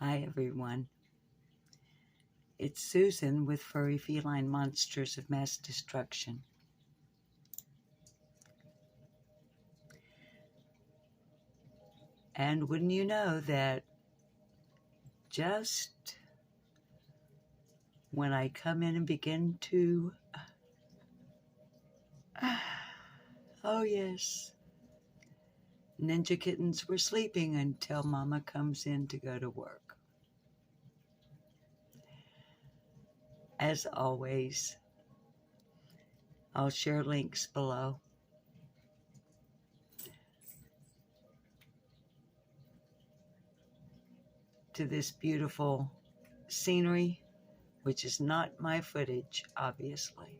Hi everyone, it's Susan with Furry Feline Monsters of Mass Destruction. And wouldn't you know that just when I come in and begin to, oh yes, ninja kittens were sleeping until Mama comes in to go to work. As always, I'll share links below. To this beautiful scenery, which is not my footage, obviously.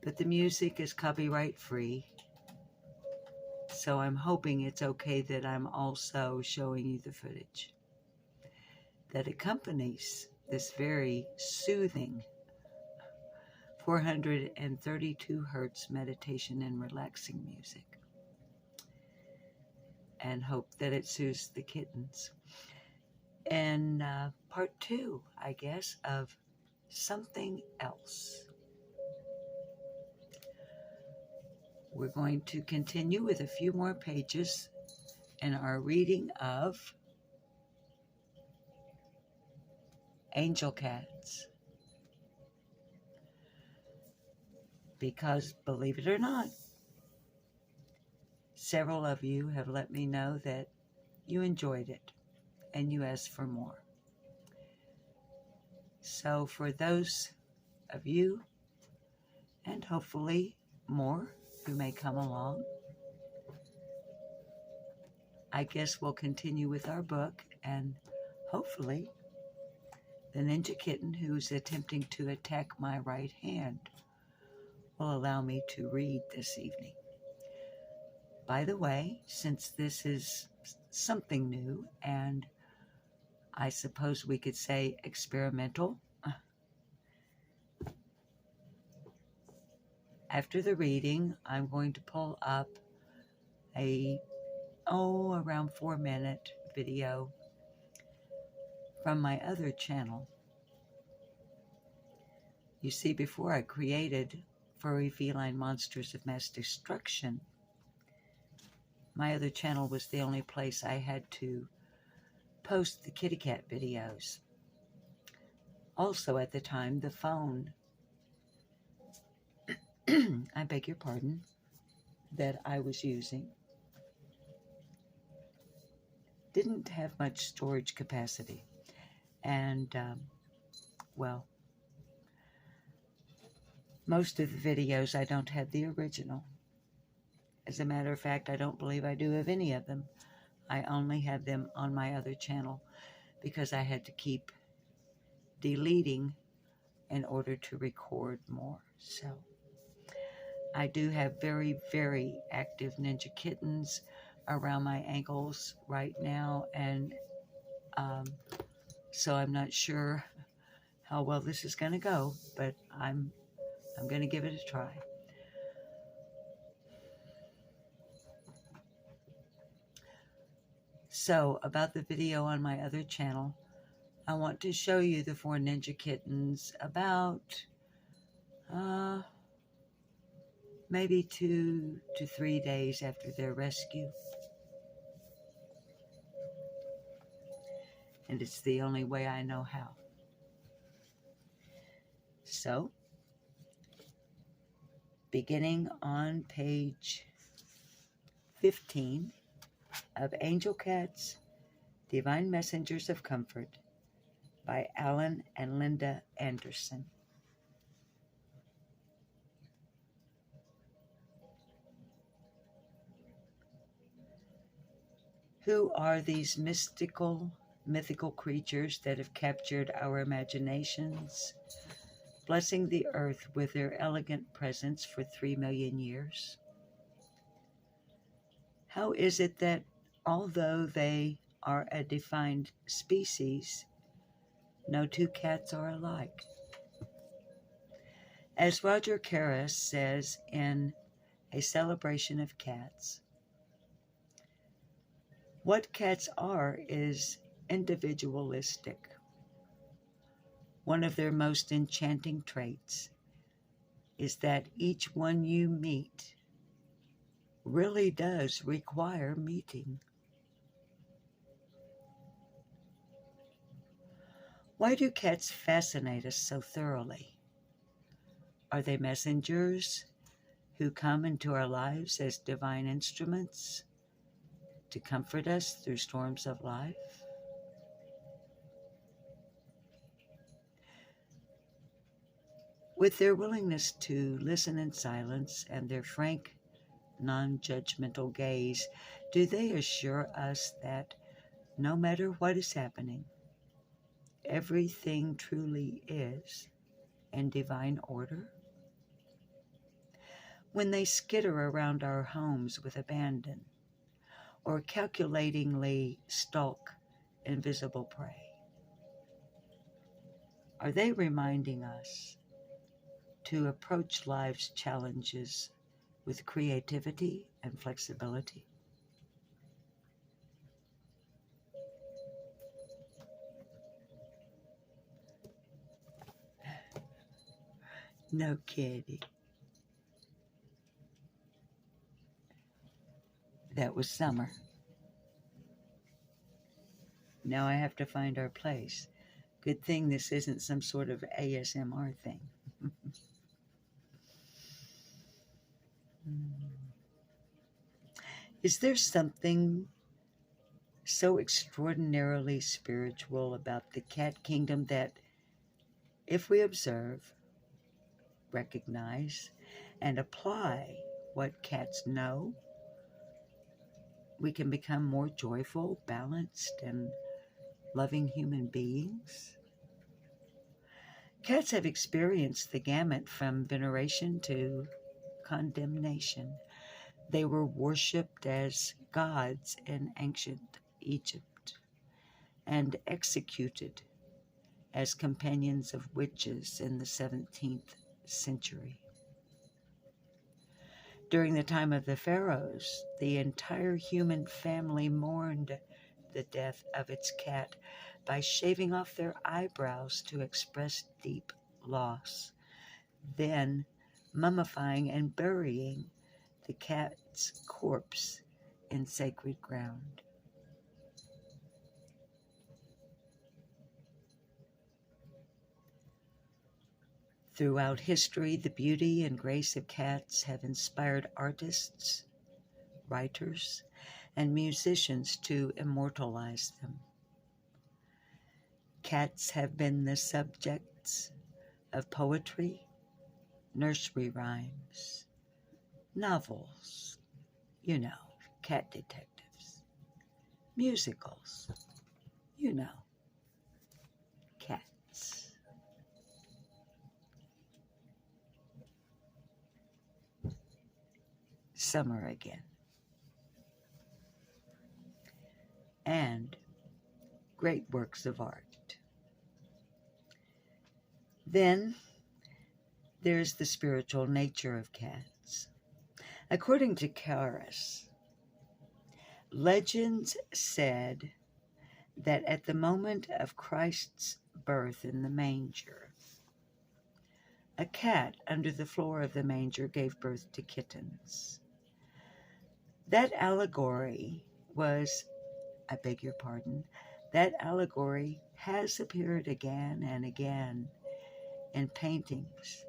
But the music is copyright free, so I'm hoping it's okay that I'm also showing you the footage that accompanies this very soothing 432 hertz meditation and relaxing music, and hope that it soothes the kittens. And part 2, I guess, of something else. We're going to continue with a few more pages in our reading of Angel Cats. Because, believe it or not, several of you have let me know that you enjoyed it and you asked for more. So for those of you, and hopefully more who may come along, I guess we'll continue with our book, and hopefully the ninja kitten who's attempting to attack my right hand will allow me to read this evening. By the way, since this is something new, and I suppose we could say experimental, after the reading, I'm going to pull up a, around 4-minute video from my other channel. You see, before I created Furry Feline Monsters of Mass Destruction, my other channel was the only place I had to post the kitty cat videos. Also at the time, the phone, I beg your pardon, that I was using didn't have much storage capacity. And, well, most of the videos I don't have the original. As a matter of fact, I don't believe I do have any of them. I only have them on my other channel because I had to keep deleting in order to record more. So I do have very, very active ninja kittens around my ankles right now, and so I'm not sure how well this is going to go, but I'm going to give it a try. So, about the video on my other channel, I want to show you the 4 ninja kittens about maybe 2 to 3 days after their rescue. And it's the only way I know how. So, beginning on page 15 of Angel Cats, Divine Messengers of Comfort by Alan and Linda Anderson. Who are these mythical creatures that have captured our imaginations, blessing the earth with their elegant presence for 3 million years? How is it that, although they are a defined species, no 2 cats are alike? As Roger Karras says in A Celebration of Cats, What cats are is individualistic. One of their most enchanting traits is that each one you meet really does require meeting. Why do cats fascinate us so thoroughly? Are they messengers who come into our lives as divine instruments to comfort us through storms of life? With their willingness to listen in silence and their frank, non-judgmental gaze, do they assure us that no matter what is happening, everything truly is in divine order? When they skitter around our homes with abandon, or calculatingly stalk invisible prey, are they reminding us to approach life's challenges with creativity and flexibility? No kidding. That was summer. Now I have to find our place. Good thing this isn't some sort of ASMR thing. Is there something so extraordinarily spiritual about the cat kingdom that, if we observe, recognize, and apply what cats know, we can become more joyful, balanced, and loving human beings? Cats have experienced the gamut from veneration to condemnation. They were worshipped as gods in ancient Egypt and executed as companions of witches in the 17th century. During the time of the pharaohs, the entire human family mourned the death of its cat by shaving off their eyebrows to express deep loss, then mummifying and burying the cat's corpse in sacred ground. Throughout history, the beauty and grace of cats have inspired artists, writers, and musicians to immortalize them. Cats have been the subjects of poetry, nursery rhymes, novels, cat detectives, musicals, cats. Summer again. And great works of art. Then there's the spiritual nature of cats. According to Caris, legends said that at the moment of Christ's birth in the manger, a cat under the floor of the manger gave birth to kittens. That allegory has appeared again and again in paintings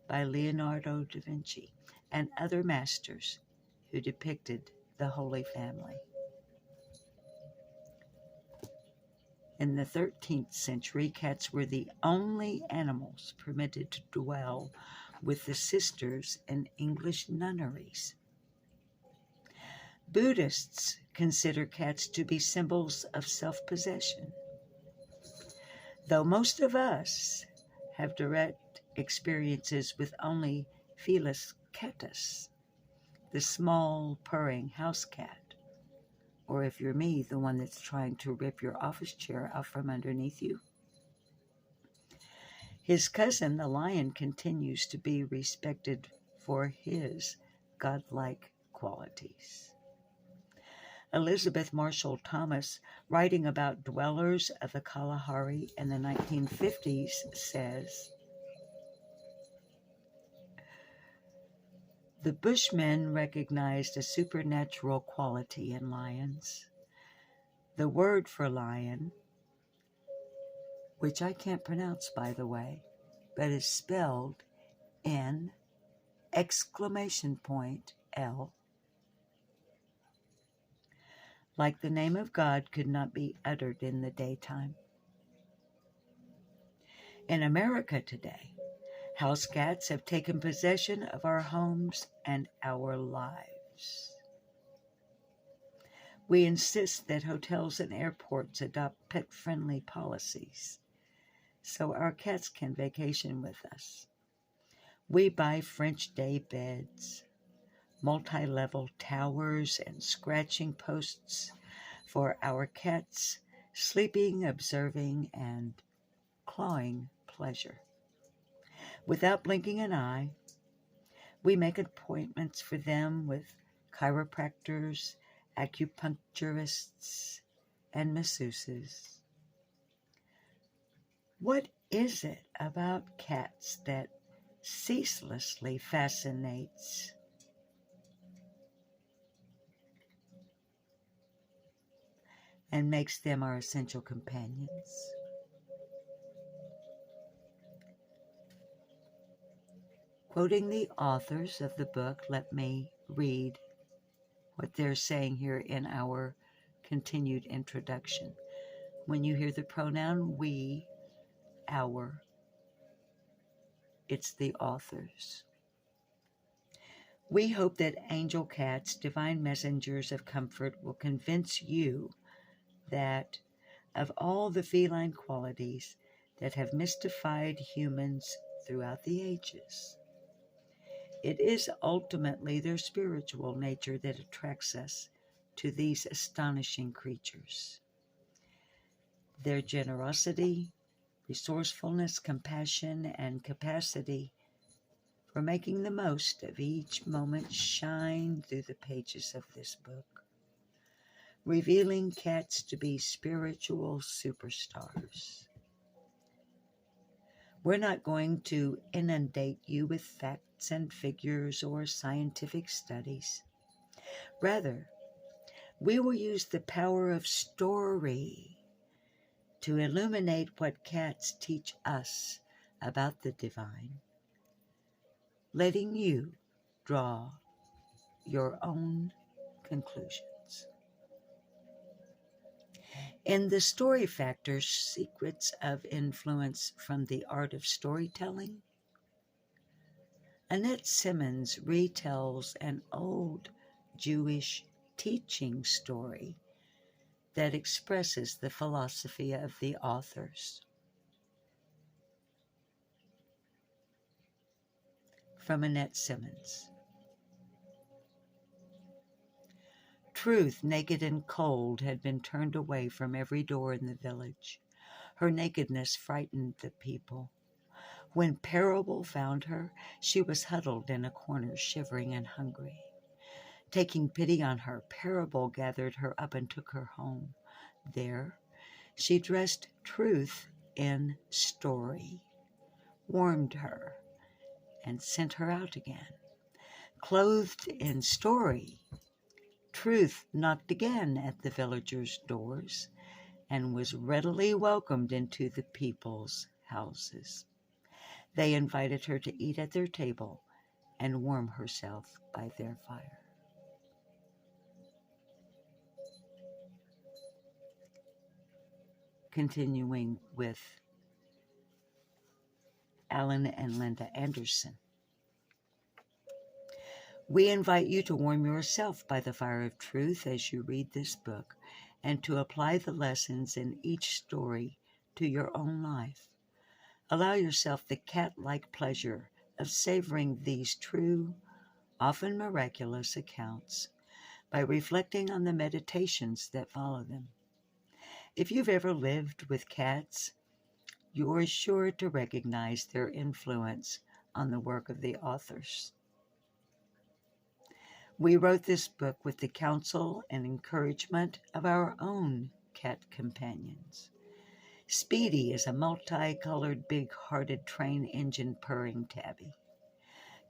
by Leonardo da Vinci and other masters who depicted the Holy Family. In the 13th century, cats were the only animals permitted to dwell with the sisters in English nunneries. Buddhists consider cats to be symbols of self-possession. Though most of us have direct experiences with only Felis catus, the small purring house cat, or if you're me, the one that's trying to rip your office chair out from underneath you. His cousin, the lion, continues to be respected for his godlike qualities. Elizabeth Marshall Thomas, writing about dwellers of the Kalahari in the 1950s, says, "The Bushmen recognized a supernatural quality in lions. The word for lion, which I can't pronounce, by the way, but is spelled N exclamation point L, like the name of God, could not be uttered in the daytime. In America today, house cats have taken possession of our homes and our lives. We insist that hotels and airports adopt pet-friendly policies so our cats can vacation with us. We buy French day beds, multi-level towers, and scratching posts for our cats' sleeping, observing, and clawing pleasure. Without blinking an eye, we make appointments for them with chiropractors, acupuncturists, and masseuses. What is it about cats that ceaselessly fascinates and makes them our essential companions? Quoting the authors of the book, let me read what they're saying here in our continued introduction. When you hear the pronoun we, our, it's the authors. We hope that angel cats, divine messengers of comfort, will convince you that of all the feline qualities that have mystified humans throughout the ages, it is ultimately their spiritual nature that attracts us to these astonishing creatures. Their generosity, resourcefulness, compassion, and capacity for making the most of each moment shine through the pages of this book, revealing cats to be spiritual superstars. We're not going to inundate you with facts and figures or scientific studies. Rather, we will use the power of story to illuminate what cats teach us about the divine, letting you draw your own conclusions. In the Story Factor, Secrets of Influence from the Art of Storytelling, Annette Simmons retells an old Jewish teaching story that expresses the philosophy of the authors. From Annette Simmons. Truth, naked and cold, had been turned away from every door in the village. Her nakedness frightened the people. When Parable found her, she was huddled in a corner, shivering and hungry. Taking pity on her, Parable gathered her up and took her home. There, she dressed Truth in story, warmed her, and sent her out again. Clothed in story, Truth knocked again at the villagers' doors and was readily welcomed into the people's houses. They invited her to eat at their table and warm herself by their fire. Continuing with Alan and Linda Anderson. We invite you to warm yourself by the fire of truth as you read this book and to apply the lessons in each story to your own life. Allow yourself the cat-like pleasure of savoring these true, often miraculous accounts by reflecting on the meditations that follow them. If you've ever lived with cats, you're sure to recognize their influence on the work of the authors. We wrote this book with the counsel and encouragement of our own cat companions. Speedy is a multicolored, big-hearted train engine purring tabby.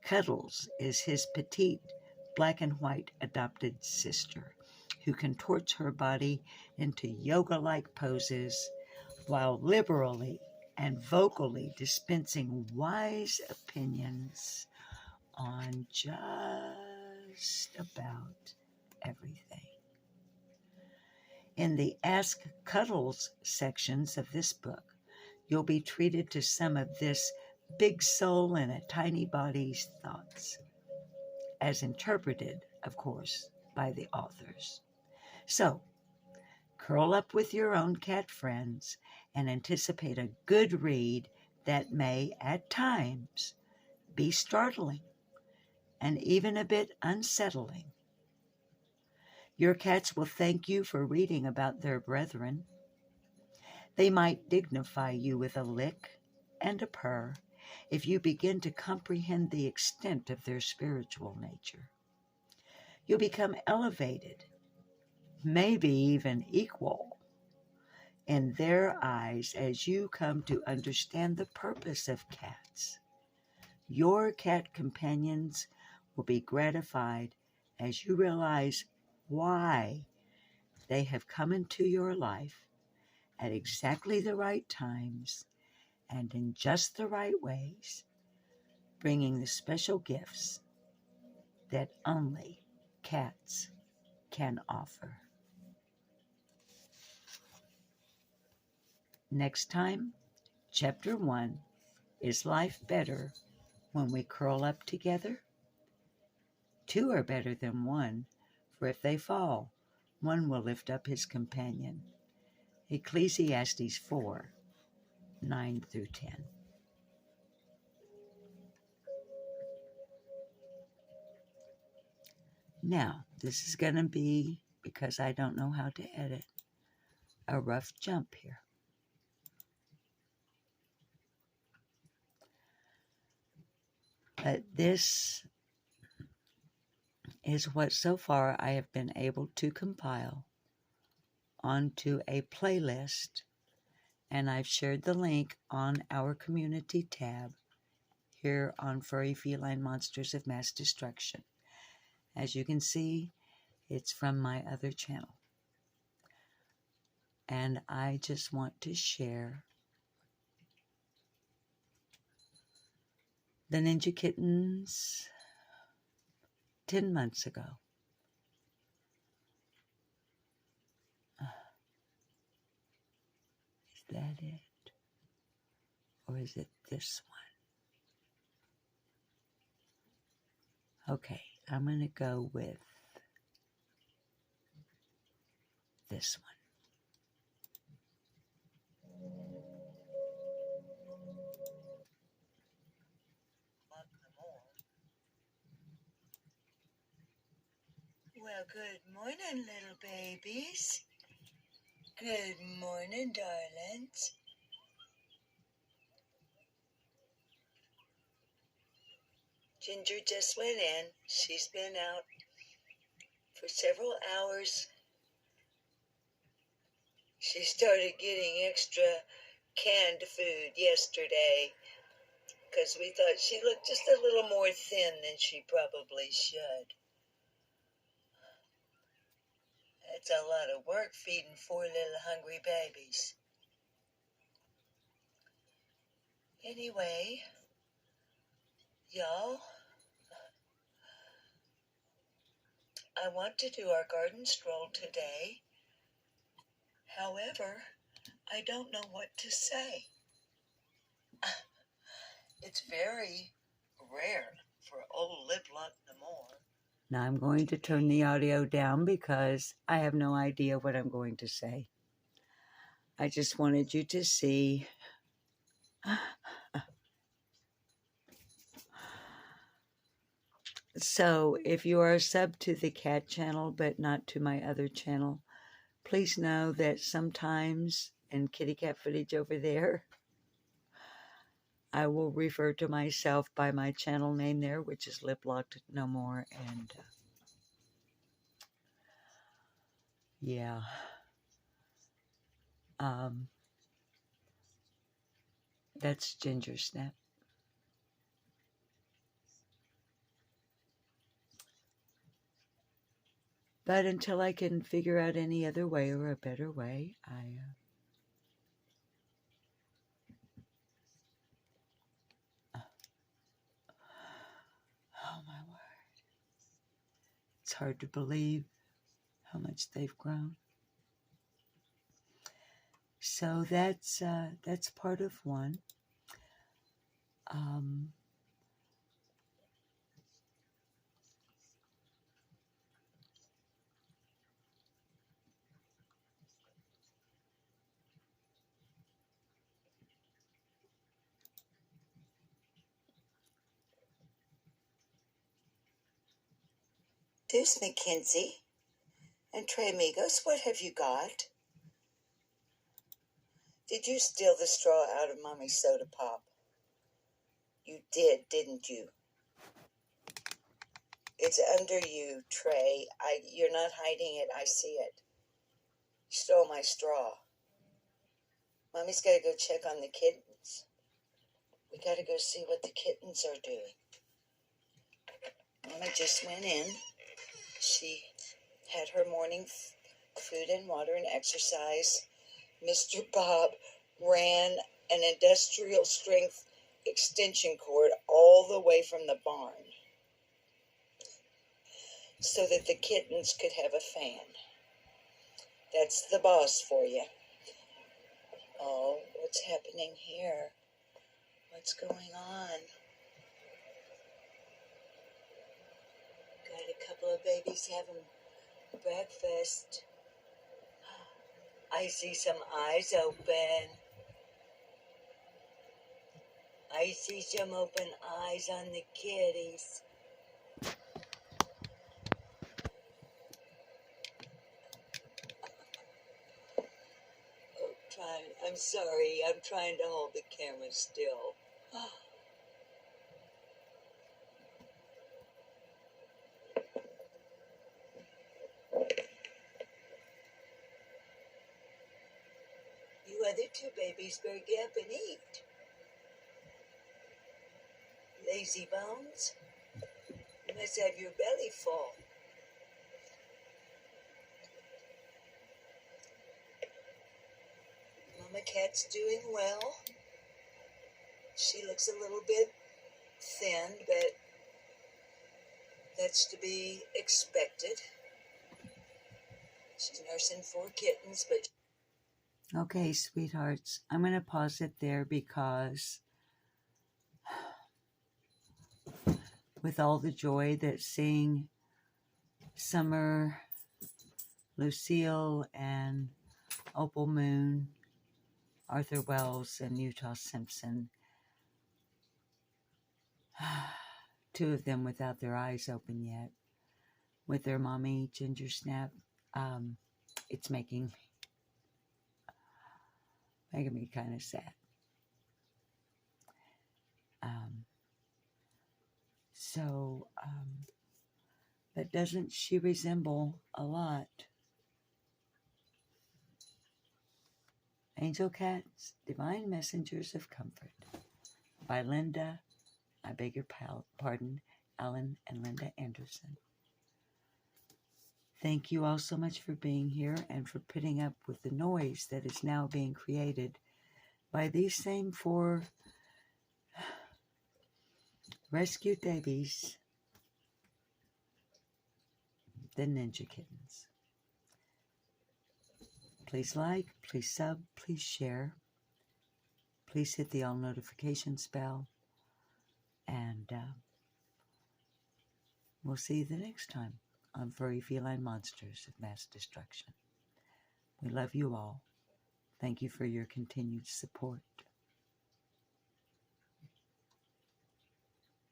Cuddles is his petite, black and white adopted sister, who contorts her body into yoga-like poses while liberally and vocally dispensing wise opinions on just about everything. In the Ask Cuddles sections of this book, you'll be treated to some of this big soul in a tiny body's thoughts, as interpreted, of course, by the authors. So, curl up with your own cat friends and anticipate a good read that may, at times, be startling and even a bit unsettling. Your cats will thank you for reading about their brethren. They might dignify you with a lick and a purr if you begin to comprehend the extent of their spiritual nature. You'll become elevated, maybe even equal, in their eyes as you come to understand the purpose of cats. Your cat companions will be gratified as you realize why they have come into your life at exactly the right times and in just the right ways, bringing the special gifts that only cats can offer. Next time, Chapter 1, Is Life Better When We Curl Up Together? Two are better than one, for if they fall, one will lift up his companion. Ecclesiastes 4, 9 through 10. Now, this is going to be, because I don't know how to edit, a rough jump here. But this is what so far I have been able to compile onto a playlist, and I've shared the link on our community tab here on Furry Feline Monsters of Mass Destruction. As you can see, it's from my other channel. And I just want to share the Ninja Kittens 10 months ago. Is that it? Or is it this one? Okay, I'm going to go with this one. Well, good morning, little babies. Good morning, darlings. Ginger just went in. She's been out for several hours. She started getting extra canned food yesterday because we thought she looked just a little more thin than she probably should. It's a lot of work feeding 4 little hungry babies. Anyway, y'all, I want to do our garden stroll today. However, I don't know what to say. It's very rare for old Liplock Namor. Now I'm going to turn the audio down because I have no idea what I'm going to say. I just wanted you to see So if you are a sub to the cat channel but not to my other channel, please know that sometimes in kitty cat footage over there, I will refer to myself by my channel name there, which is Lip Locked No More. And Yeah. That's Ginger Snap. But until I can figure out any other way or a better way, oh my word. It's hard to believe how much they've grown. So that's part of one. Deuce McKenzie and Trey Migos, what have you got? Did you steal the straw out of Mommy's soda pop? You did, didn't you? It's under you, Trey. You're not hiding it. I see it. You stole my straw. Mommy's got to go check on the kittens. We got to go see what the kittens are doing. Mama just went in. She had her morning food and water and exercise. Mr. Bob ran an industrial strength extension cord all the way from the barn so that the kittens could have a fan. That's the boss for you. Oh, what's happening here? What's going on? Got a couple of babies having breakfast. I see some eyes open. I see some open eyes on the kitties. I'm sorry, I'm trying to hold the camera still. You other two babies better get up and eat. Lazy bones, you must have your belly full. Mama Cat's doing well. She looks a little bit thin, but that's to be expected. She's nursing 4 kittens, but... Okay, sweethearts, I'm going to pause it there because with all the joy that seeing Summer, Lucille, and Opal Moon, Arthur Wells, and Utah Simpson, 2 of them without their eyes open yet, with their mommy, Ginger Snap, it's making me kind of sad. But doesn't she resemble a lot Angel Cats, Divine Messengers of Comfort by Linda, I beg your pardon, Alan and Linda Anderson. Thank you all so much for being here and for putting up with the noise that is now being created by these same 4 rescued babies, the Ninja Kittens. Please like, please sub, please share. Please hit the all notifications bell. And we'll see you the next time on Furry Feline Monsters of Mass Destruction. We love you all. Thank you for your continued support.